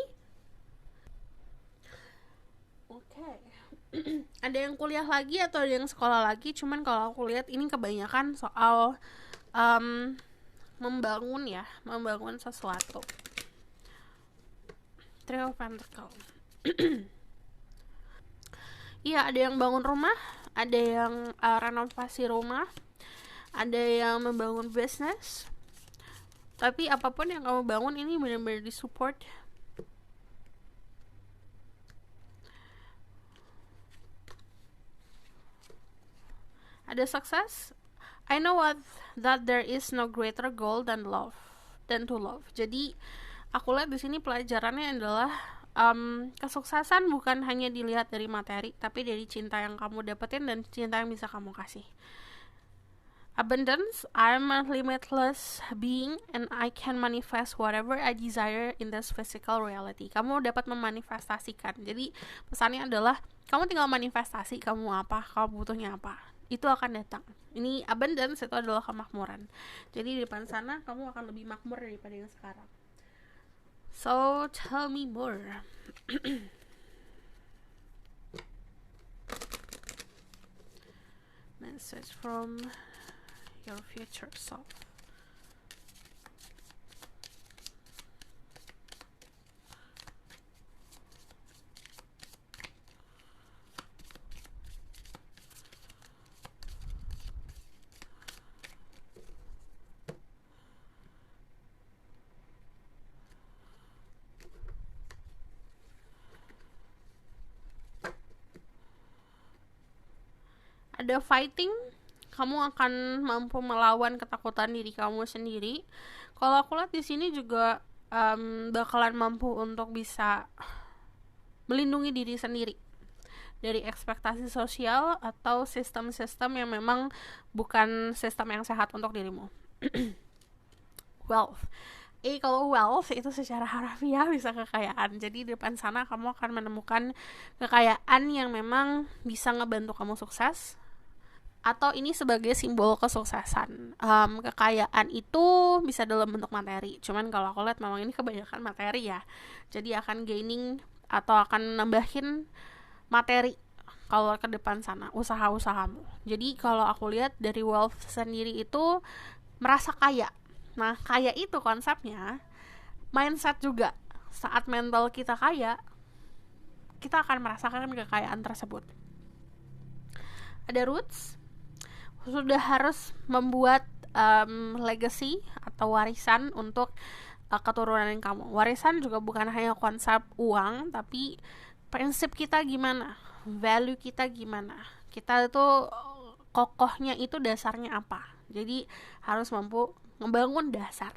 Ada yang kuliah lagi atau ada yang sekolah lagi. Cuman kalau aku lihat ini kebanyakan soal membangun ya, membangun sesuatu. Three of Pentacles. Iya, ada yang bangun rumah, ada yang renovasi rumah, ada yang membangun bisnis. Tapi apapun yang kamu bangun ini benar-benar disupport. Ada sukses. I know that there is no greater goal than to love. Jadi aku lihat di sini pelajarannya adalah kesuksesan bukan hanya dilihat dari materi, tapi dari cinta yang kamu dapetin dan cinta yang bisa kamu kasih. Abundance, I'm a limitless being and I can manifest whatever I desire in this physical reality. Kamu dapat memanifestasikan. Jadi pesannya adalah kamu tinggal manifestasi kamu apa, kamu butuhnya apa, itu akan datang. Ini abundance, itu adalah kemakmuran. Jadi di depan sana kamu akan lebih makmur daripada yang sekarang. So tell me more. Message from your future self. Ada fighting, kamu akan mampu melawan ketakutan diri kamu sendiri. Kalau aku lihat di sini juga bakalan mampu untuk bisa melindungi diri sendiri dari ekspektasi sosial atau sistem-sistem yang memang bukan sistem yang sehat untuk dirimu. Wealth. Kalau wealth itu secara harfiah bisa kekayaan. Jadi di depan sana kamu akan menemukan kekayaan yang memang bisa ngebantu kamu sukses, atau ini sebagai simbol kesuksesan. Kekayaan itu bisa dalam bentuk materi, cuman kalau aku lihat memang ini kebanyakan materi ya, jadi akan gaining atau akan nambahin materi kalau ke depan sana usaha-usahamu. Jadi kalau aku lihat dari wealth sendiri itu merasa kaya. Nah, kaya itu konsepnya mindset juga. Saat mental kita kaya, kita akan merasakan kekayaan tersebut. Ada roots, sudah harus membuat legacy atau warisan untuk keturunan kamu. Warisan juga bukan hanya konsep uang, tapi prinsip kita gimana, value kita gimana. Kita itu kokohnya itu dasarnya apa. Jadi harus mampu membangun dasar.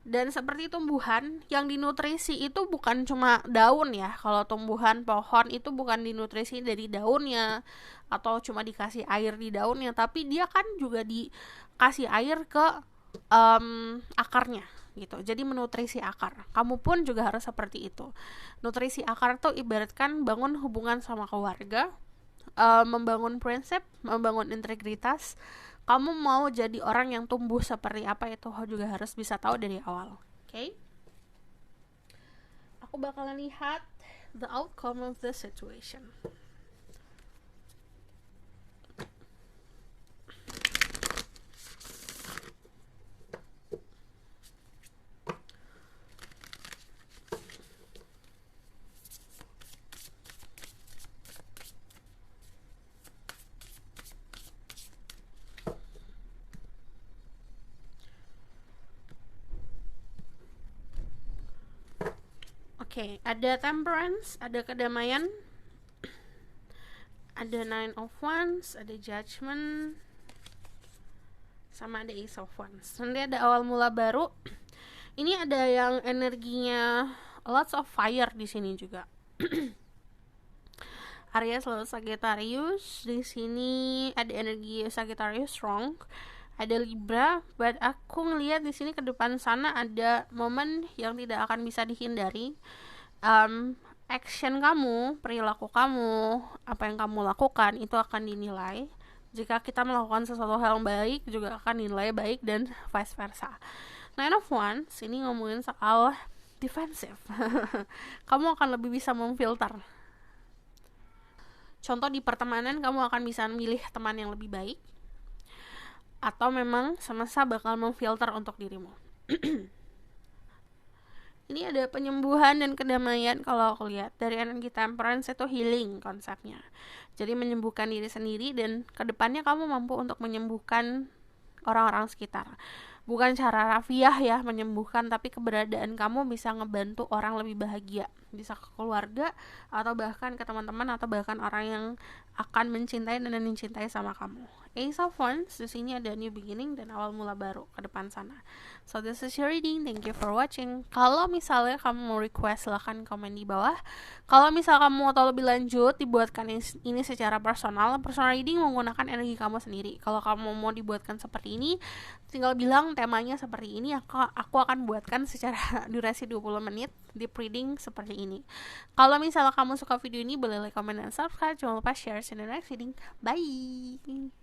Dan seperti tumbuhan yang dinutrisi itu bukan cuma daun ya. Kalau tumbuhan pohon itu bukan dinutrisi dari daunnya atau cuma dikasih air di daunnya, tapi dia kan juga dikasih air ke akarnya gitu. Jadi menutrisi akar. Kamu pun juga harus seperti itu. Nutrisi akar tuh ibaratkan bangun hubungan sama keluarga, membangun prinsip, membangun integritas. Kamu mau jadi orang yang tumbuh seperti apa itu juga harus bisa tahu dari awal. Okay? Aku bakalan lihat the outcome of the situation. Oke, ada temperance, ada kedamaian, ada 9 of Wands, ada judgment, sama ada Ace of Wands. Nanti ada awal mula baru. Ini ada yang energinya lots of fire di sini juga. Aries lalu Sagittarius. Di sini ada energi Sagittarius strong. Ada Libra, but aku ngelihat di sini ke depan sana ada momen yang tidak akan bisa dihindari. Action kamu, perilaku kamu, apa yang kamu lakukan itu akan dinilai. Jika kita melakukan sesuatu hal yang baik, juga akan dinilai baik dan vice versa. 9 of Wands ini ngomongin soal defensive. Kamu akan lebih bisa memfilter. Contoh di pertemanan, kamu akan bisa memilih teman yang lebih baik, atau memang semesta bakal memfilter untuk dirimu. Ini ada penyembuhan dan kedamaian kalau aku lihat. Dari energi temperance itu healing konsepnya. Jadi menyembuhkan diri sendiri dan kedepannya kamu mampu untuk menyembuhkan orang-orang sekitar. Bukan cara rafiah ya menyembuhkan, tapi keberadaan kamu bisa ngebantu orang lebih bahagia. Bisa ke keluarga atau bahkan ke teman-teman atau bahkan orang yang akan mencintai dan mencintai sama kamu. Ace of Wands, di sini ada new beginning dan awal mula baru ke depan sana. So this is your reading. Thank you for watching. Kalau misalnya kamu mau request, silahkan komen di bawah. Kalau misalnya kamu mau tahu lebih lanjut, dibuatkan ini secara personal reading menggunakan energi kamu sendiri. Kalau kamu mau dibuatkan seperti ini, tinggal bilang temanya seperti ini, aku akan buatkan secara durasi 20 menit deep reading seperti ini. Kalau misalnya kamu suka video ini, boleh like, comment, dan subscribe. Jangan lupa share in the next reading. Bye!